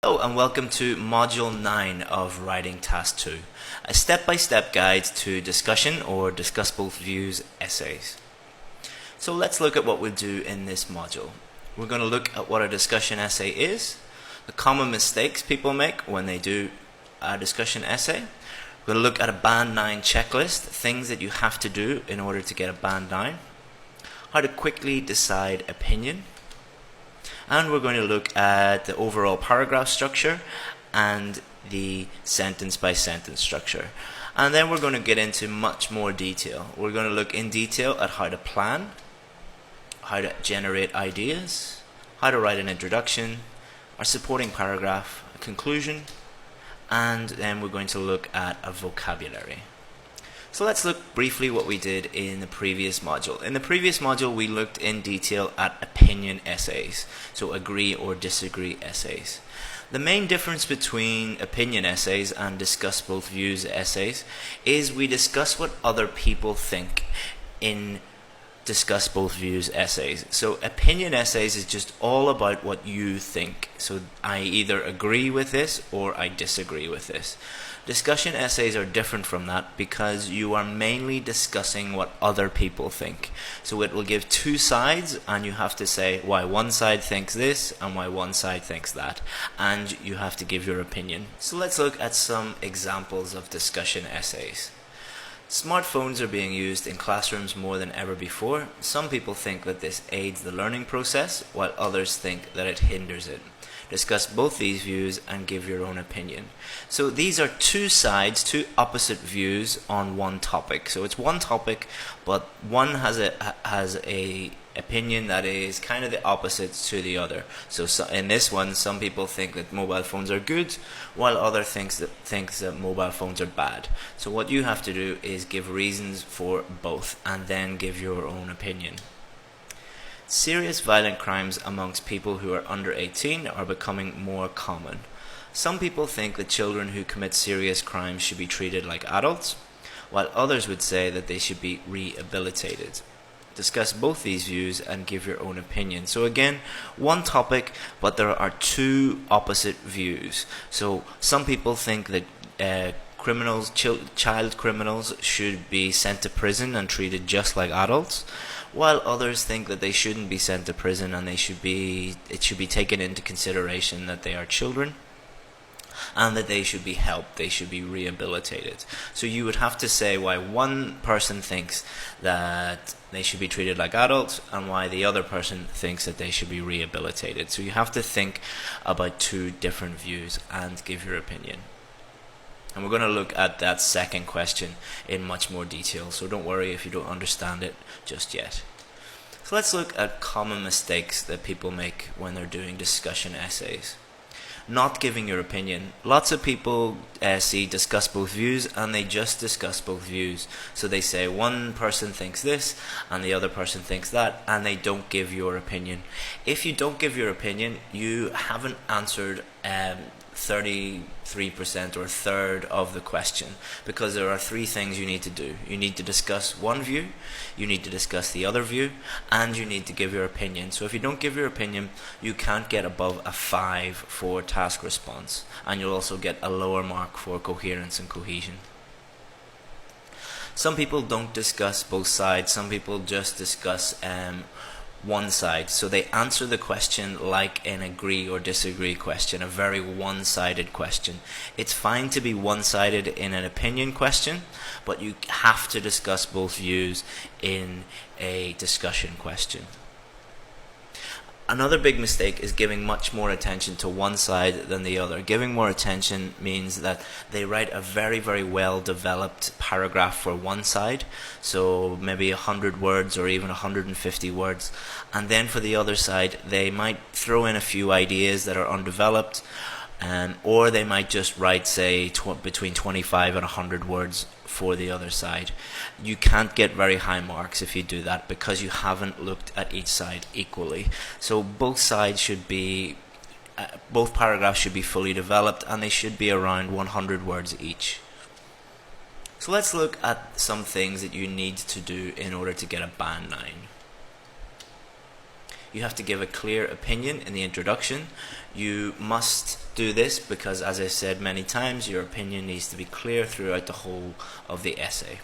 Hello and welcome to Module 9 of Writing Task 2, a step-by-step guide to discussion or discussable views essays. So let's look at what we'll do in this module. We're going to look at what a discussion essay is, the common mistakes people make when they do a discussion essay. We're going to look at a Band 9 checklist, things that you have to do in order to get a Band 9, how to quickly decide opinion, and we're going to look at the overall paragraph structure and the sentence by sentence structure. And then we're going to get into much more detail. We're going to look in detail at how to plan, how to generate ideas, how to write an introduction, our supporting paragraph, a conclusion, and then we're going to look at a vocabulary. So let's look briefly what we did in the previous module. In the previous module we looked in detail at opinion essays, so agree or disagree essays. The main difference between opinion essays and discuss both views essays is we discuss what other people think in discuss both views essays. So opinion essays is just all about what you think. So I either agree with this or I disagree with this. Discussion essays are different from that because you are mainly discussing what other people think. So it will give two sides and you have to say why one side thinks this and why one side thinks that. And you have to give your opinion. So let's look at some examples of discussion essays. Smartphones are being used in classrooms more than ever before. Some people think that this aids the learning process, while others think that it hinders it. Discuss both these views and give your own opinion. So these are two sides, two opposite views on one topic. So it's one topic, but one has a opinion that is kind of the opposite to the other. So in this one, some people think that mobile phones are good, while others thinks that mobile phones are bad. So what you have to do is give reasons for both and then give your own opinion. Serious violent crimes amongst people who are under 18 are becoming more common. Some people think that children who commit serious crimes should be treated like adults, while others would say that they should be rehabilitated. Discuss both these views and give your own opinion. So again, one topic, but there are two opposite views. So some people think that child criminals should be sent to prison and treated just like adults, while others think that they shouldn't be sent to prison and it should be taken into consideration that they are children and that they should be helped, they should be rehabilitated. So you would have to say why one person thinks that they should be treated like adults and why the other person thinks that they should be rehabilitated. So you have to think about two different views and give your opinion. And we're going to look at that second question in much more detail, so don't worry if you don't understand it just yet. So let's look at common mistakes that people make when they're doing discussion essays. Not giving your opinion. Lots of people discuss both views and they just discuss both views. So they say one person thinks this and the other person thinks that, and they don't give your opinion. If you don't give your opinion, you haven't answered 33% or a third of the question, because there are three things you need to do. You need to discuss one view, you need to discuss the other view, and you need to give your opinion. So if you don't give your opinion, you can't get above a 5 for task response, and you'll also get a lower mark for coherence and cohesion. Some people don't discuss both sides. Some people just discuss one side. So they answer the question like an agree or disagree question, a very one-sided question. It's fine to be one-sided in an opinion question, but you have to discuss both views in a discussion question. Another big mistake is giving much more attention to one side than the other. Giving more attention means that they write a very, very well developed paragraph for one side, so maybe 100 words or even 150 words, and then for the other side they might throw in a few ideas that are undeveloped, or they might just write, say, between 25 and 100 words for the other side. You can't get very high marks if you do that because you haven't looked at each side equally. So both sides should be, both paragraphs should be fully developed, and they should be around 100 words each. So let's look at some things that you need to do in order to get a Band 9. You have to give a clear opinion in the introduction. You must do this because, as I said many times, your opinion needs to be clear throughout the whole of the essay.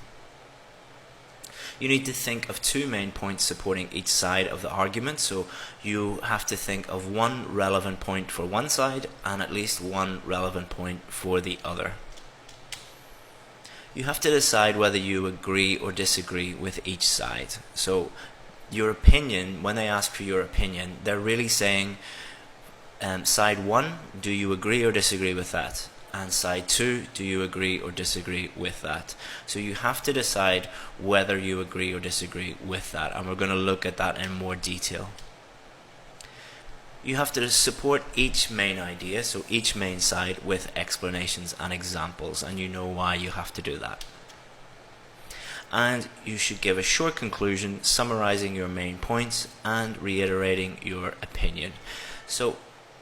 You need to think of two main points supporting each side of the argument, so you have to think of one relevant point for one side and at least one relevant point for the other. You have to decide whether you agree or disagree with each side. So your opinion, when they ask for your opinion, they're really saying, side 1, do you agree or disagree with that? And side 2, do you agree or disagree with that? So you have to decide whether you agree or disagree with that, and we're going to look at that in more detail. You have to support each main idea, so each main side, with explanations and examples, and you know why you have to do that. And you should give a short conclusion summarizing your main points and reiterating your opinion. So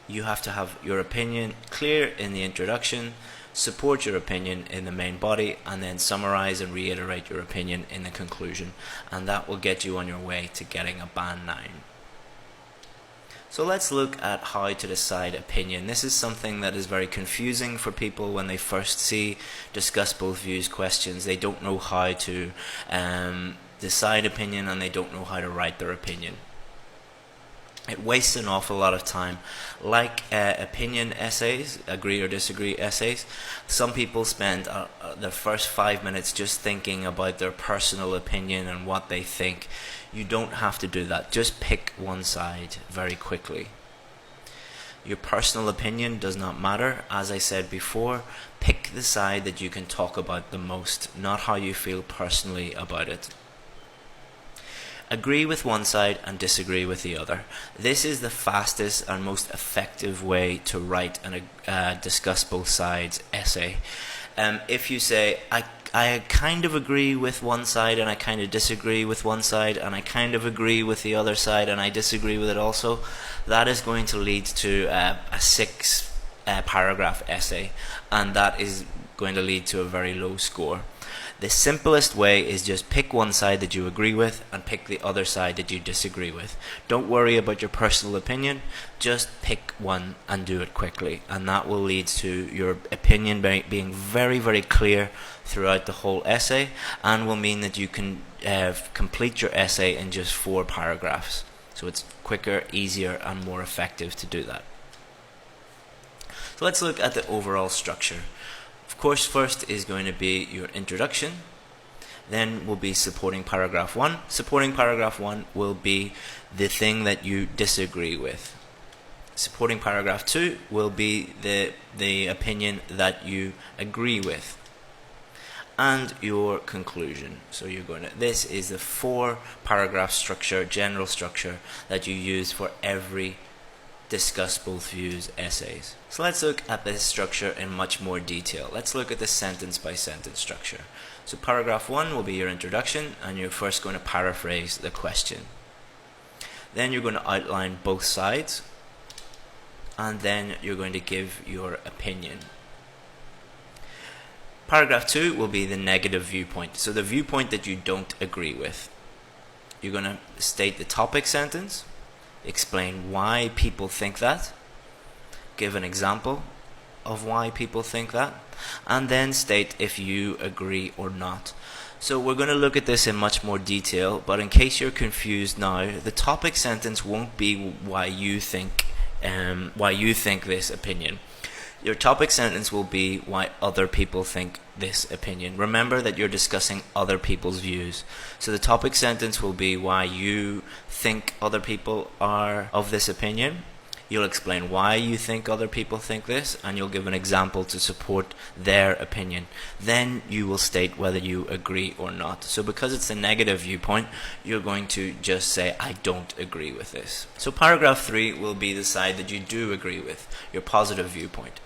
you have to have your opinion clear in the introduction, support your opinion in the main body, and then summarize and reiterate your opinion in the conclusion, and that will get you on your way to getting a band 9. So let's look at how to decide opinion. This is something that is very confusing for people when they first see discuss both views questions. They don't know how to decide opinion, and they don't know how to write their opinion. It wastes an awful lot of time. Like opinion essays, agree or disagree essays, some people spend their first 5 minutes just thinking about their personal opinion and what they think. You don't have to do that. Just pick one side very quickly. Your personal opinion does not matter. As I said before, pick the side that you can talk about the most, not how you feel personally about it. Agree with one side and disagree with the other. This is the fastest and most effective way to write a discuss both sides essay. If you say, I kind of agree with one side and I kind of disagree with one side and I kind of agree with the other side and I disagree with it also, that is going to lead to a 6 paragraph essay, and that is going to lead to a very low score. The simplest way is just pick one side that you agree with and pick the other side that you disagree with. Don't worry about your personal opinion, just pick one and do it quickly, and that will lead to your opinion being very, very clear throughout the whole essay, and will mean that you can complete your essay in just 4 paragraphs. So it's quicker, easier, and more effective to do that. So let's look at the overall structure. Of course, first is going to be your introduction, then will be supporting paragraph 1. Supporting paragraph 1 will be the thing that you disagree with. Supporting paragraph 2 will be the opinion that you agree with, and your conclusion. So you're going to, this is the 4 paragraph structure, general structure, that you use for every discuss both views essays. So let's look at this structure in much more detail. Let's look at the sentence by sentence structure. So paragraph 1 will be your introduction, and you're first going to paraphrase the question. Then you're going to outline both sides, and then you're going to give your opinion. Paragraph 2 will be the negative viewpoint, so the viewpoint that you don't agree with. You're going to state the topic sentence, explain why people think that, give an example of why people think that, and then state if you agree or not. So we're going to look at this in much more detail, but in case you're confused now, the topic sentence won't be why you think this opinion. Your topic sentence will be why other people think this opinion. Remember that you're discussing other people's views. So the topic sentence will be why you think other people are of this opinion. You'll explain why you think other people think this, and you'll give an example to support their opinion. Then you will state whether you agree or not. So because it's a negative viewpoint, you're going to just say, I don't agree with this. So paragraph 3 will be the side that you do agree with, your positive viewpoint.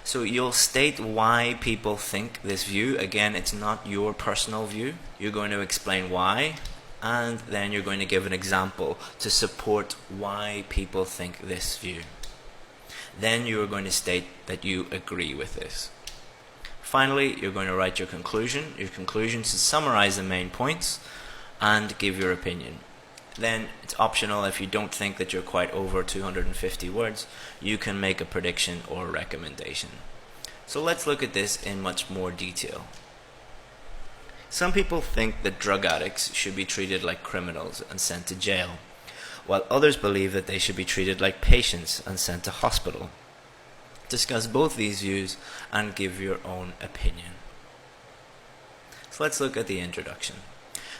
So you'll state why people think this view. Again, it's not your personal view. You're going to explain why, and then you're going to give an example to support why people think this view. Then you are going to state that you agree with this. Finally, you're going to write your conclusion. Your conclusion should summarize the main points and give your opinion. Then it's optional. If you don't think that you're quite over 250 words, you can make a prediction or recommendation. So let's look at this in much more detail. Some people think that drug addicts should be treated like criminals and sent to jail, while others believe that they should be treated like patients and sent to hospital. Discuss both these views and give your own opinion. So let's look at the introduction.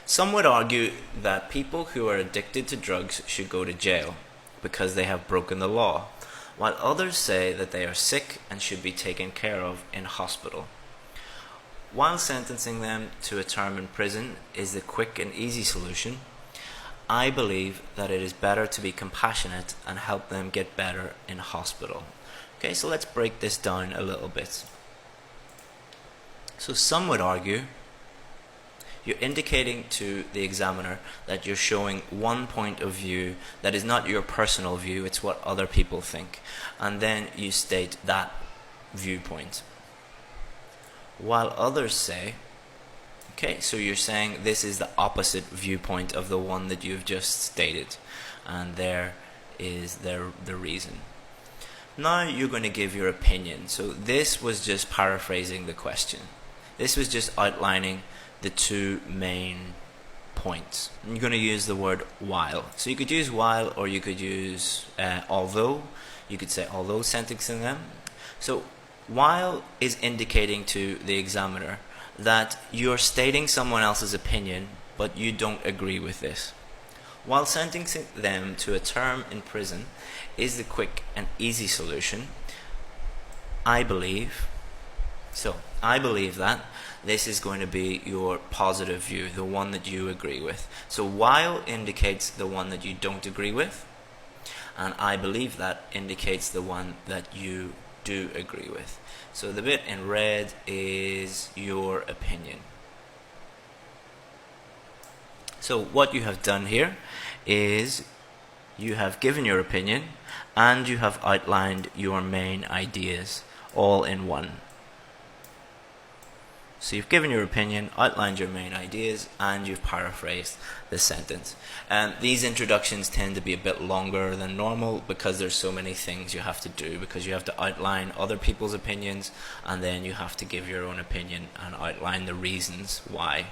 Some would argue that people who are addicted to drugs should go to jail because they have broken the law, while others say that they are sick and should be taken care of in hospital. While sentencing them to a term in prison is the quick and easy solution, I believe that it is better to be compassionate and help them get better in hospital. Okay, so let's break this down a little bit. So some would argue you're indicating to the examiner that you're showing one point of view that is not your personal view, it's what other people think. And then you state that viewpoint. While others say, okay, so you're saying this is the opposite viewpoint of the one that you've just stated, and there is the reason. Now you're going to give your opinion. So this was just paraphrasing the question. This was just outlining the two main points. And you're going to use the word while. So you could use while, or you could use although. You could say although sentencing them. So while is indicating to the examiner that you're stating someone else's opinion, but you don't agree with this. While sentencing them to a term in prison is the quick and easy solution, I believe that this is going to be your positive view, the one that you agree with. So while indicates the one that you don't agree with, and I believe that indicates the one that you do agree with. So the bit in red is your opinion. So what you have done here is you have given your opinion and you have outlined your main ideas all in one. So you've given your opinion, outlined your main ideas, and you've paraphrased the sentence. And these introductions tend to be a bit longer than normal because there's so many things you have to do, because you have to outline other people's opinions and then you have to give your own opinion and outline the reasons why.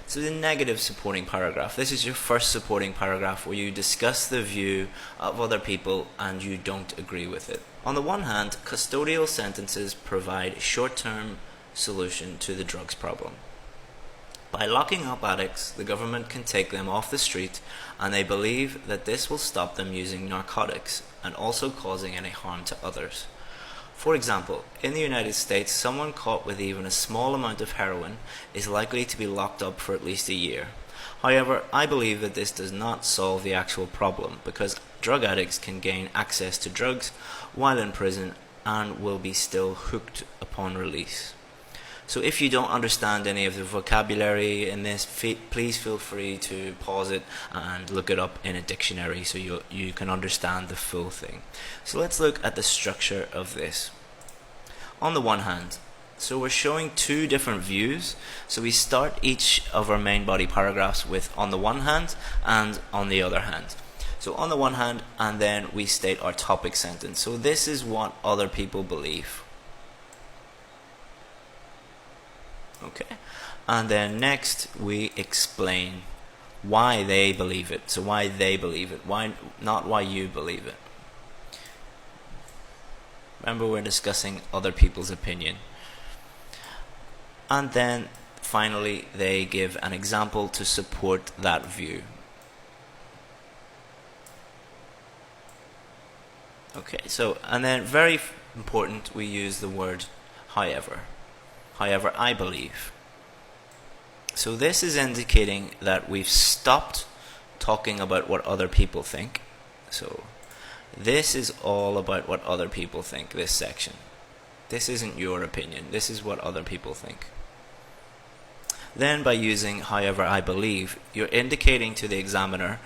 So the negative supporting paragraph. This is your first supporting paragraph where you discuss the view of other people and you don't agree with it. On the one hand, custodial sentences provide a short-term solution to the drugs problem. By locking up addicts, the government can take them off the street, and they believe that this will stop them using narcotics and also causing any harm to others. For example, in the United States, someone caught with even a small amount of heroin is likely to be locked up for at least a year. However, I believe that this does not solve the actual problem, because drug addicts can gain access to drugs while in prison and will be still hooked upon release. So if you don't understand any of the vocabulary in this, please feel free to pause it and look it up in a dictionary so you can understand the full thing. So let's look at the structure of this. On the one hand, so we're showing two different views. So we start each of our main body paragraphs with on the one hand and on the other hand. So on the one hand, and then we state our topic sentence. So this is what other people believe. Okay, and then next we explain why they believe it. So why they believe it, why not why you believe it. Remember, we're discussing other people's opinion. And then finally they give an example to support that view. Okay, so and then very important, we use the word however. However, I believe. So this is indicating that we've stopped talking about what other people think. So this is all about what other people think, this section. This isn't your opinion. This is what other people think. Then by using however I believe, you're indicating to the examiner,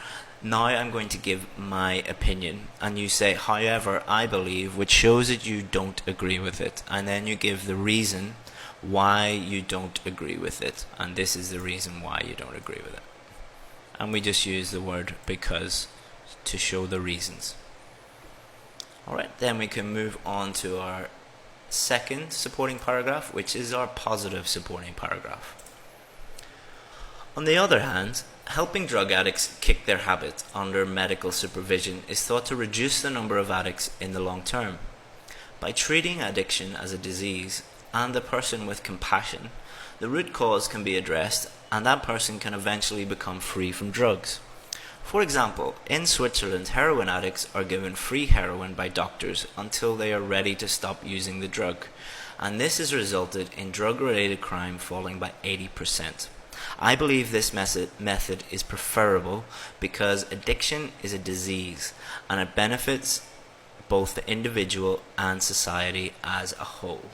now I'm going to give my opinion, and you say however I believe, which shows that you don't agree with it, and then you give the reason why you don't agree with it, and this is the reason why you don't agree with it. and we just use the word because to show the reasons. Alright, then we can move on to our second supporting paragraph, which is our positive supporting paragraph. On the other hand, helping drug addicts kick their habit under medical supervision is thought to reduce the number of addicts in the long term. By treating addiction as a disease and the person with compassion, the root cause can be addressed and that person can eventually become free from drugs. For example, in Switzerland, heroin addicts are given free heroin by doctors until they are ready to stop using the drug, and this has resulted in drug-related crime falling by 80%. I believe this method is preferable because addiction is a disease and it benefits both the individual and society as a whole.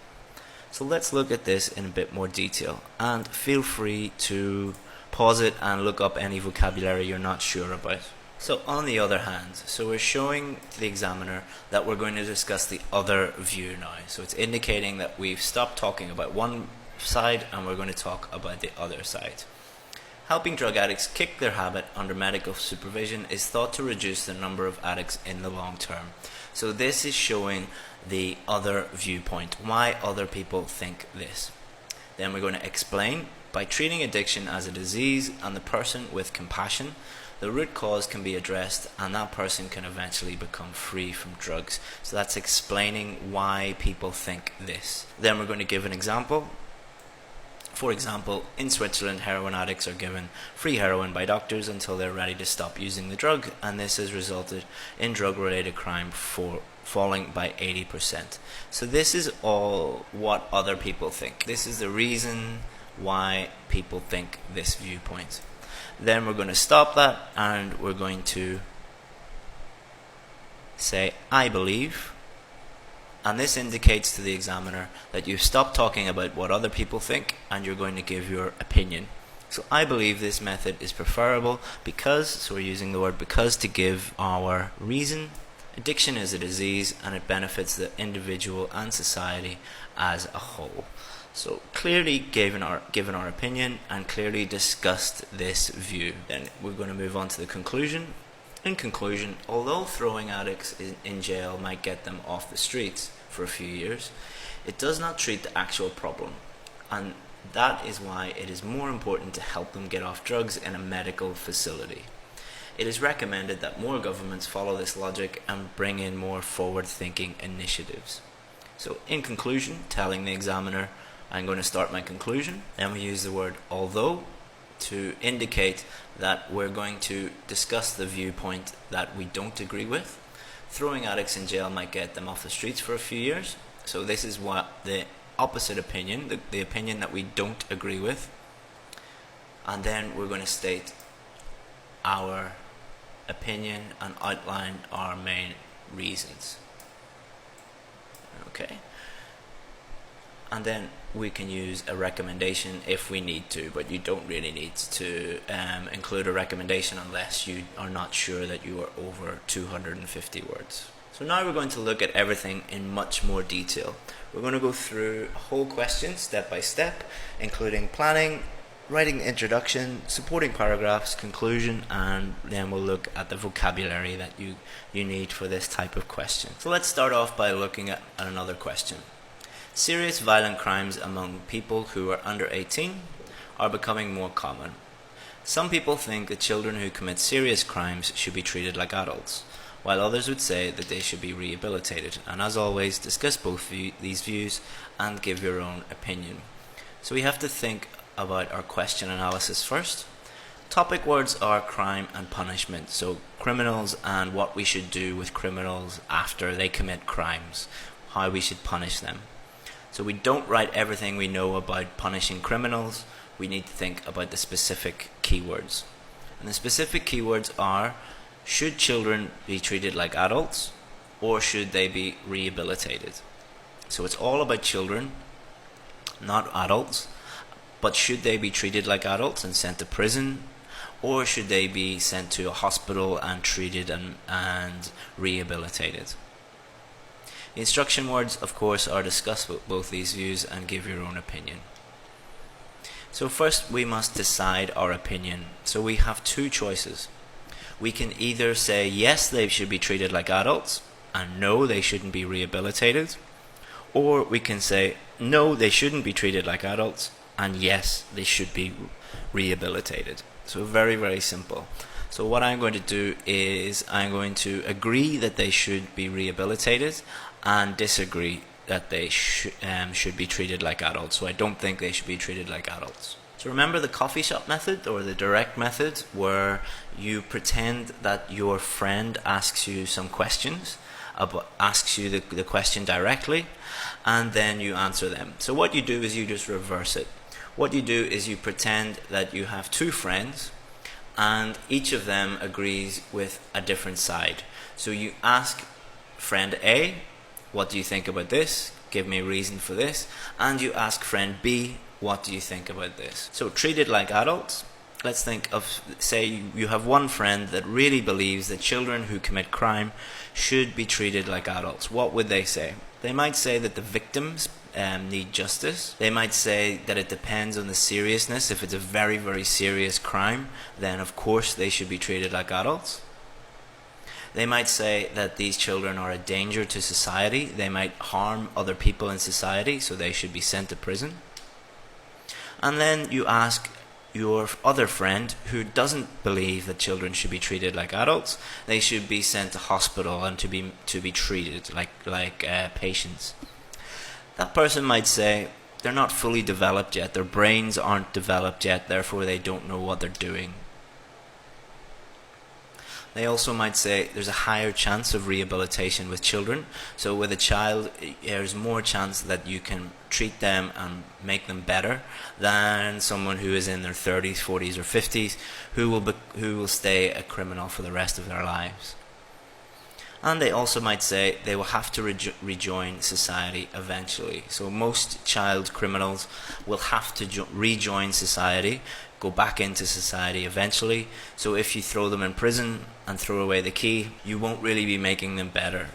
So let's look at this in a bit more detail, and feel free to pause it and look up any vocabulary you're not sure about. So on the other hand, so we're showing to the examiner that we're going to discuss the other view now. So it's indicating that we've stopped talking about one side and we're going to talk about the other side. Helping drug addicts kick their habit under medical supervision is thought to reduce the number of addicts in the long term. So this is showing the other viewpoint, why other people think this. Then we're going to explain, by treating addiction as a disease and the person with compassion, the root cause can be addressed and that person can eventually become free from drugs. So that's explaining why people think this. Then we're going to give an example. For example, in Switzerland, heroin addicts are given free heroin by doctors until they're ready to stop using the drug, and this has resulted in drug-related crime falling by 80%. So this is all what other people think. This is the reason why people think this viewpoint. Then we're going to stop that and we're going to say, I believe. And this indicates to the examiner that you've stopped talking about what other people think and you're going to give your opinion. So I believe this method is preferable because, so we're using the word because to give our reason. Addiction is a disease and it benefits the individual and society as a whole. So clearly given our opinion and clearly discussed this view. Then we're going to move on to the conclusion. In conclusion, although throwing addicts in jail might get them off the streets for a few years, it does not treat the actual problem, and that is why it is more important to help them get off drugs in a medical facility. It is recommended that more governments follow this logic and bring in more forward-thinking initiatives. So in conclusion, telling the examiner, I'm going to start my conclusion, and we use the word although to indicate that we're going to discuss the viewpoint that we don't agree with. Throwing addicts in jail might get them off the streets for a few years. So this is what the opposite opinion, the opinion that we don't agree with. And then we're going to state our opinion and outline our main reasons. Okay. And then we can use a recommendation if we need to, but you don't really need to include a recommendation unless you are not sure that you are over 250 words. So now we're going to look at everything in much more detail. We're going to go through a whole question step by step, including planning, writing the introduction, supporting paragraphs, conclusion, and then we'll look at the vocabulary that you need for this type of question. So let's start off by looking at another question. Serious violent crimes among people who are under 18 are becoming more common. Some people think that children who commit serious crimes should be treated like adults, while others would say that they should be rehabilitated. And as always, discuss both these views and give your own opinion. So we have to think about our question analysis first. Topic words are crime and punishment, so criminals and what we should do with criminals after they commit crimes, how we should punish them. So we don't write everything we know about punishing criminals, we need to think about the specific keywords. And the specific keywords are, should children be treated like adults or should they be rehabilitated? So it's all about children, not adults, but should they be treated like adults and sent to prison, or should they be sent to a hospital and treated and rehabilitated? The instruction words, of course, are discussed with both these views and give your own opinion. So first we must decide our opinion. So we have two choices. We can either say yes, they should be treated like adults, and no, they shouldn't be rehabilitated, or we can say no, they shouldn't be treated like adults, and yes, they should be rehabilitated. So very, very simple. So what I'm going to do is I'm going to agree that they should be rehabilitated and disagree that they should be treated like adults. So I don't think they should be treated like adults. So remember the coffee shop method or the direct method, where you pretend that your friend asks you some questions, asks you the question directly, and then you answer them. So what you do is you just reverse it. What you do is you pretend that you have two friends and each of them agrees with a different side. So you ask friend A, what do you think about this? Give me a reason for this. And you ask friend B, what do you think about this? So treated like adults. Let's think of, say you have one friend that really believes that children who commit crime should be treated like adults. What would they say? They might say that the victims need justice. They might say that it depends on the seriousness. If it's a very, very serious crime, then of course they should be treated like adults. They might say that these children are a danger to society. They might harm other people in society, so they should be sent to prison. And then you ask your other friend who doesn't believe that children should be treated like adults. They should be sent to hospital and to be treated like patients. That person might say they're not fully developed yet. Their brains aren't developed yet, therefore they don't know what they're doing. They also might say there's a higher chance of rehabilitation with children. So with a child, there's more chance that you can treat them and make them better than someone who is in their 30s, 40s or 50s who will stay a criminal for the rest of their lives. And they also might say they will have to rejoin society eventually. So most child criminals will have to rejoin society, go back into society eventually. So if you throw them in prison and throw away the key, you won't really be making them better.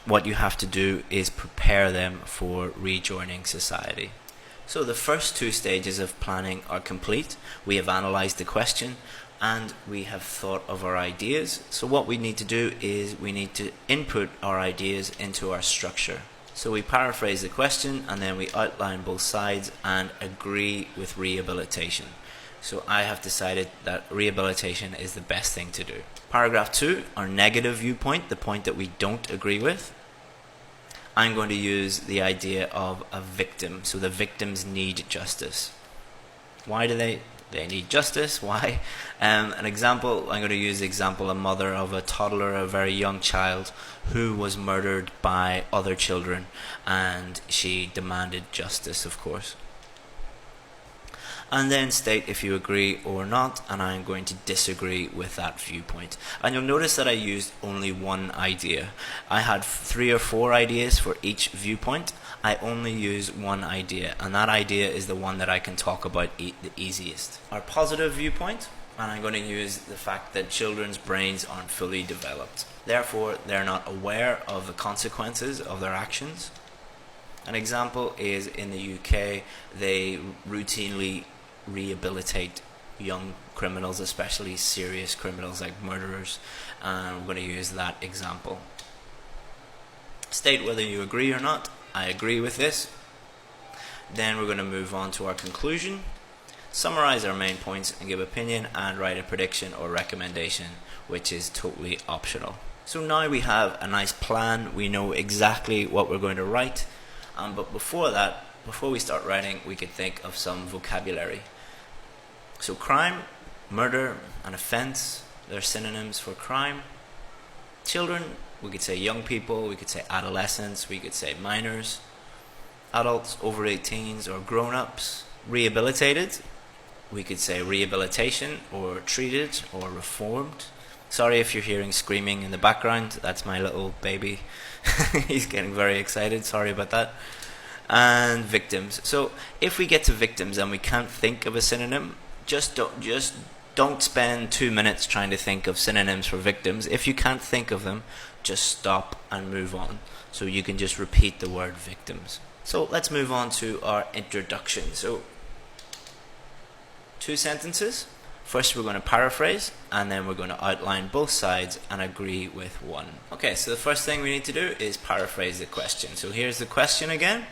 What you have to do is prepare them for rejoining society. So the first two stages of planning are complete. We have analysed the question and we have thought of our ideas. So what we need to do is we need to input our ideas into our structure. So we paraphrase the question and then we outline both sides and agree with rehabilitation. So I have decided that rehabilitation is the best thing to do. Paragraph 2, our negative viewpoint, the point that we don't agree with. I'm going to use the idea of a victim. So the victims need justice. Why do they need justice? Why? An example, I'm going to use the example, a mother of a toddler, a very young child who was murdered by other children, and she demanded justice, of course. And then state if you agree or not, and I'm going to disagree with that viewpoint. And you'll notice that I used only one idea. I had 3 or 4 ideas for each viewpoint. I only use one idea, and that idea is the one that I can talk about the easiest. Our positive viewpoint, and I'm going to use the fact that children's brains aren't fully developed. Therefore, they're not aware of the consequences of their actions. An example is in the UK, they routinely rehabilitate young criminals, especially serious criminals like murderers, and we're going to use that example. State whether you agree or not. I agree with this. Then we're going to move on to our conclusion, summarize our main points and give opinion, and write a prediction or recommendation, which is totally optional. So now we have a nice plan. We know exactly what we're going to write, but before we start writing, we could think of some vocabulary. So crime, murder, and offense, they're synonyms for crime. Children, we could say young people, we could say adolescents, we could say minors. Adults, over 18s or grown-ups. Rehabilitated, we could say rehabilitation or treated or reformed. Sorry if you're hearing screaming in the background, that's my little baby. He's getting very excited, sorry about that. And victims. So if we get to victims and we can't think of a synonym, just don't spend 2 minutes trying to think of synonyms for victims. If you can't think of them, just stop and move on. So you can just repeat the word victims. So let's move on to our introduction. So 2 sentences. First we're going to paraphrase, and then we're going to outline both sides and agree with one. Okay, so the first thing we need to do is paraphrase the question. So here's the question again,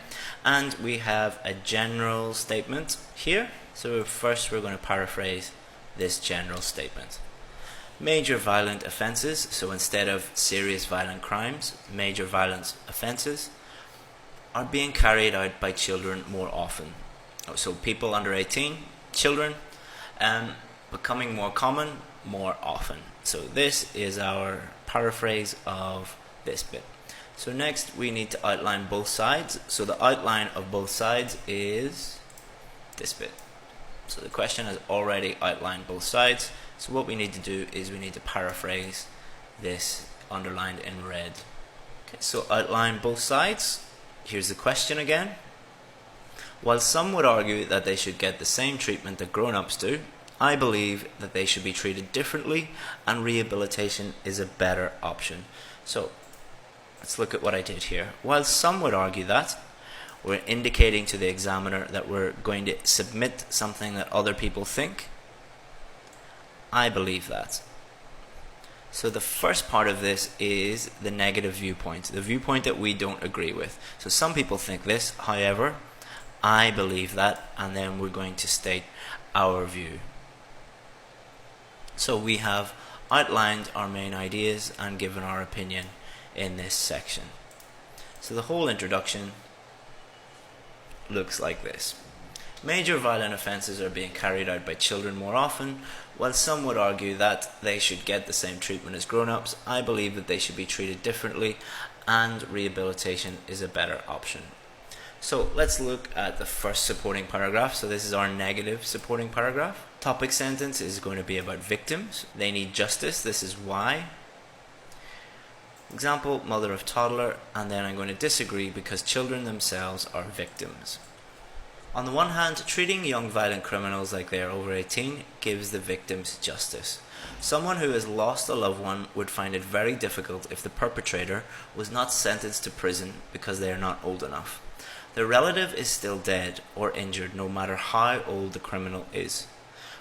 and we have a general statement here. So first we're going to paraphrase this general statement. Major violent offences, so instead of serious violent crimes, major violent offences are being carried out by children more often. So people under 18, children, becoming more common more often. So this is our paraphrase of this bit. So next we need to outline both sides. So the outline of both sides is this bit. So the question has already outlined both sides. So what we need to do is we need to paraphrase this underlined in red. Okay, so outline both sides. Here's the question again. While some would argue that they should get the same treatment that grown-ups do, I believe that they should be treated differently and rehabilitation is a better option. So let's look at what I did here. While some would argue that, we're indicating to the examiner that we're going to submit something that other people think. I believe that. So the first part of this is the negative viewpoint, the viewpoint that we don't agree with. So some people think this, however, I believe that, and then we're going to state our view. So we have outlined our main ideas and given our opinion in this section. So the whole introduction looks like this. Major violent offences are being carried out by children more often. While some would argue that they should get the same treatment as grown-ups, I believe that they should be treated differently and rehabilitation is a better option. So let's look at the first supporting paragraph. So this is our negative supporting paragraph. Topic sentence is going to be about victims. They need justice. This is why. Example, mother of toddler, and then I'm going to disagree because children themselves are victims. On the one hand, treating young violent criminals like they are over 18 gives the victims justice. Someone who has lost a loved one would find it very difficult if the perpetrator was not sentenced to prison because they are not old enough. The relative is still dead or injured no matter how old the criminal is.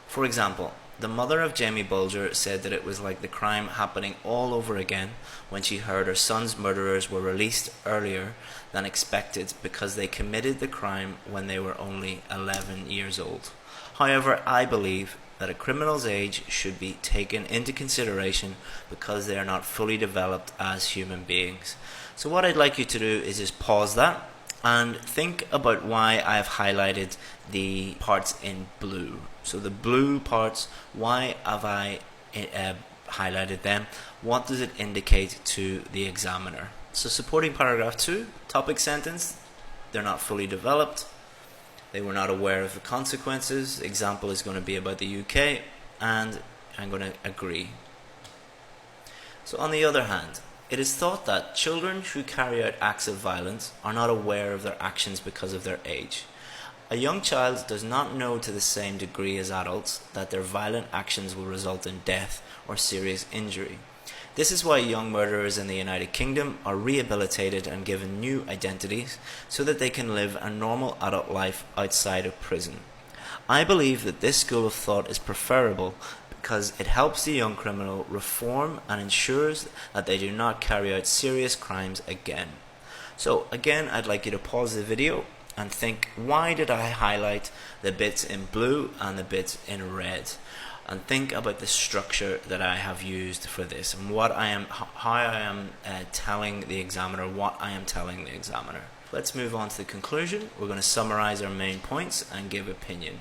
For example, the mother of Jamie Bulger said that it was like the crime happening all over again when she heard her son's murderers were released earlier than expected because they committed the crime when they were only 11 years old. However, I believe that a criminal's age should be taken into consideration because they are not fully developed as human beings. So what I'd like you to do is just pause that and think about why I've highlighted the parts in blue. So the blue parts, why have I highlighted them? What does it indicate to the examiner? So supporting paragraph 2, topic sentence, they're not fully developed. They were not aware of the consequences. Example is going to be about the UK, and I'm going to agree. So on the other hand, it is thought that children who carry out acts of violence are not aware of their actions because of their age. A young child does not know to the same degree as adults that their violent actions will result in death or serious injury. This is why young murderers in the United Kingdom are rehabilitated and given new identities so that they can live a normal adult life outside of prison. I believe that this school of thought is preferable because it helps the young criminal reform and ensures that they do not carry out serious crimes again. So again, I'd like you to pause the video and think, why did I highlight the bits in blue and the bits in red? And think about the structure that I have used for this and how I am telling the examiner what I am telling the examiner. Let's move on to the conclusion. We're going to summarize our main points and give opinion.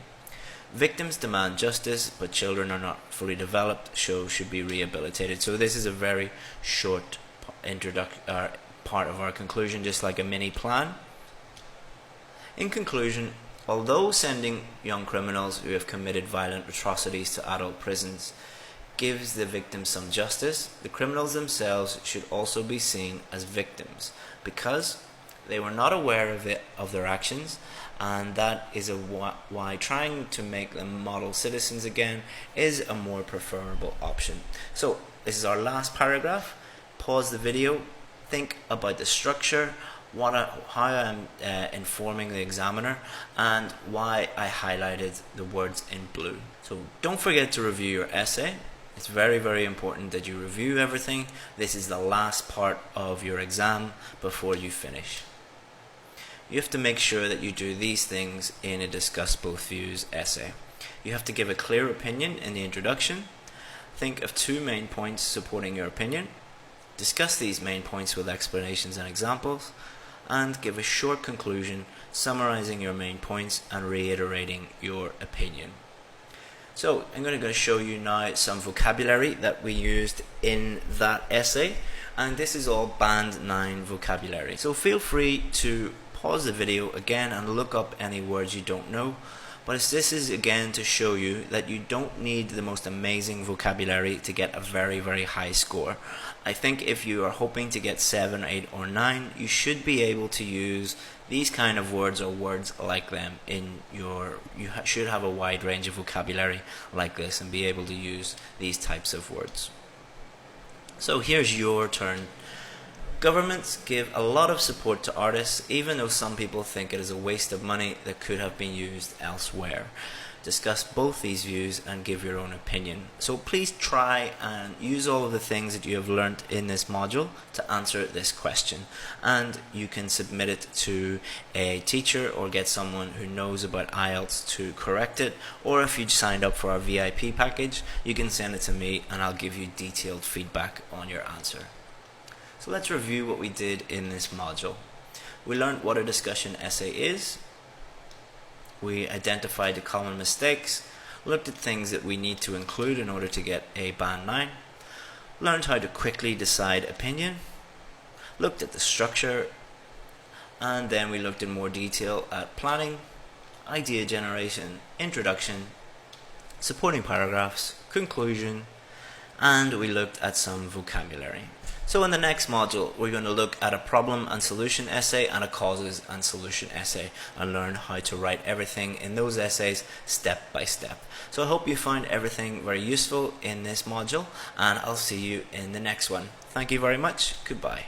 Victims demand justice, but children are not fully developed, so should be rehabilitated. So this is a very short part of our conclusion, just like a mini plan. In conclusion, although sending young criminals who have committed violent atrocities to adult prisons gives the victims some justice, the criminals themselves should also be seen as victims because they were not aware of their actions, and that is why trying to make them model citizens again is a more preferable option. So this is our last paragraph. Pause the video, think about the structure how I'm informing the examiner, and why I highlighted the words in blue. So don't forget to review your essay. It's very, very important that you review everything. This is the last part of your exam before you finish. You have to make sure that you do these things in a discuss both views essay. You have to give a clear opinion in the introduction. Think of 2 main points supporting your opinion. Discuss these main points with explanations and examples, and give a short conclusion summarizing your main points and reiterating your opinion. So I'm going to show you now some vocabulary that we used in that essay, and this is all band 9 vocabulary. So feel free to pause the video again and look up any words you don't know, but this is again to show you that you don't need the most amazing vocabulary to get a very, very high score. I think if you are hoping to get 7, 8 or 9, you should be able to use these kind of words or words like them in your, should have a wide range of vocabulary like this and be able to use these types of words. So here's your turn. Governments give a lot of support to artists, even though some people think it is a waste of money that could have been used elsewhere. Discuss both these views and give your own opinion. So please try and use all of the things that you have learnt in this module to answer this question, and you can submit it to a teacher or get someone who knows about IELTS to correct it, or if you signed up for our VIP package, you can send it to me and I'll give you detailed feedback on your answer. So let's review what we did in this module. We learned what a discussion essay is. We identified the common mistakes, looked at things that we need to include in order to get a band 9, learned how to quickly decide opinion, looked at the structure, and then we looked in more detail at planning, idea generation, introduction, supporting paragraphs, conclusion, and we looked at some vocabulary. So in the next module, we're going to look at a problem and solution essay and a causes and solution essay, and learn how to write everything in those essays step by step. So I hope you find everything very useful in this module, and I'll see you in the next one. Thank you very much. Goodbye.